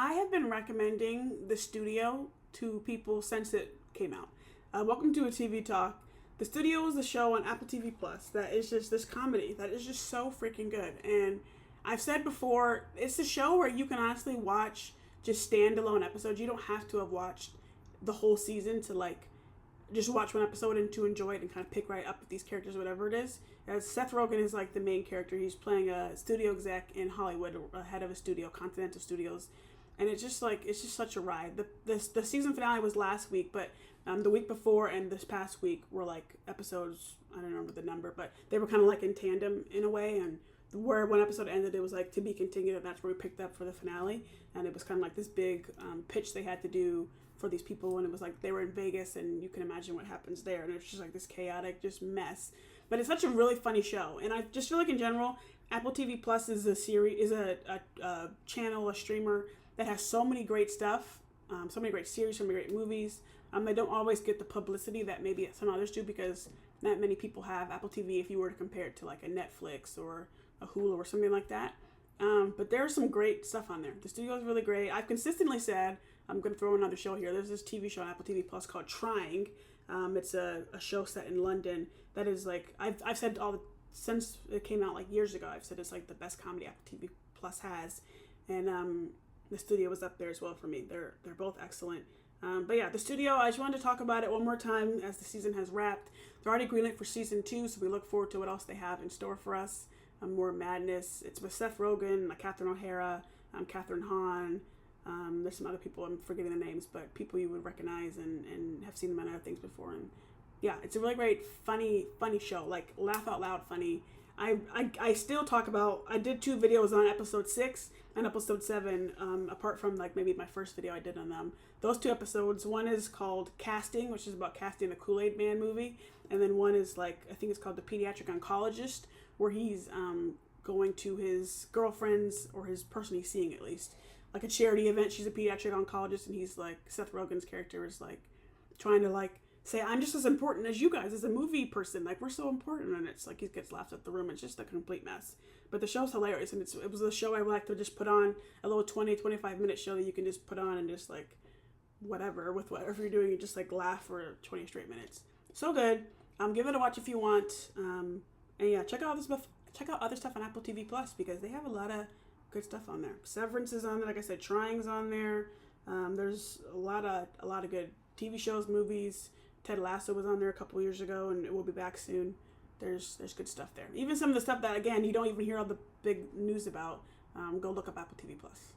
I have been recommending The Studio to people since it came out. Welcome to a TV Talk. The Studio is a show on Apple TV Plus that is just this comedy that is just so freaking good. And I've said before, it's a show where you can honestly watch just standalone episodes. You don't have to have watched the whole season to just watch one episode and to enjoy it and kind of pick right up with these characters, whatever it is. As Seth Rogen is like the main character. He's playing a studio exec in Hollywood, head of a studio, Continental Studios, and it's just such a ride. The season finale was last week, but the week before and this past week were like episodes. I don't remember the number, but they were kind of like in tandem in a way. And where one episode ended, it was like to be continued, and that's where we picked up for the finale. And it was kind of like this big pitch they had to do for these people, and it was like they were in Vegas, and you can imagine what happens there, and it's just like this chaotic just mess. But it's such a really funny show, and I just feel like in general, Apple TV Plus is a channel, a streamer that has so many great stuff, so many great series, so many great movies. They don't always get the publicity that maybe some others do because not many people have Apple TV if you were to compare it to like a Netflix or a Hulu or something like that. But there's some great stuff on there. The Studio is really great. I've consistently said, I'm going to throw another show here. There's this TV show on Apple TV Plus called Trying. It's a show set in London that is like, I've said since it came out like years ago, I've said it's like the best comedy Apple TV Plus has. And The Studio was up there as well for me. They're both excellent. But yeah, The Studio, I just wanted to talk about it one more time as the season has wrapped. They're already greenlit for season 2, so we look forward to what else they have in store for us. More madness. It's with Seth Rogen, Catherine O'Hara, Catherine Hahn. There's some other people, I'm forgetting the names, but people you would recognize and have seen them on other things before. And yeah, it's a really great, funny show, like laugh out loud funny. I still talk about, I did 2 videos on episode 6 and episode 7, apart from like maybe my first video I did on them. Those 2 episodes, one is called Casting, which is about casting the Kool-Aid Man movie, and then one is like, I think it's called The Pediatric Oncologist, where he's going to his girlfriend's, or his person he's seeing at least, like a charity event. She's a pediatric oncologist, and he's like, Seth Rogen's character is like trying to like say, I'm just as important as you guys as a movie person, like we're so important, and it's like he gets laughed at the room. It's just a complete mess, but the show's hilarious, and it was a show I would like to just put on, a little 20-25 minute show that you can just put on and just like whatever you're doing, you just like laugh for 20 straight minutes. So good. Give it a watch if you want. And yeah, check out other stuff on Apple TV Plus because they have a lot of good stuff on there. Severance is on there, like I said. Trying's on there. There's a lot of good TV shows, movies. Ted Lasso was on there a couple years ago, and it will be back soon. There's good stuff there. Even some of the stuff that again you don't even hear all the big news about. Go look up Apple TV Plus.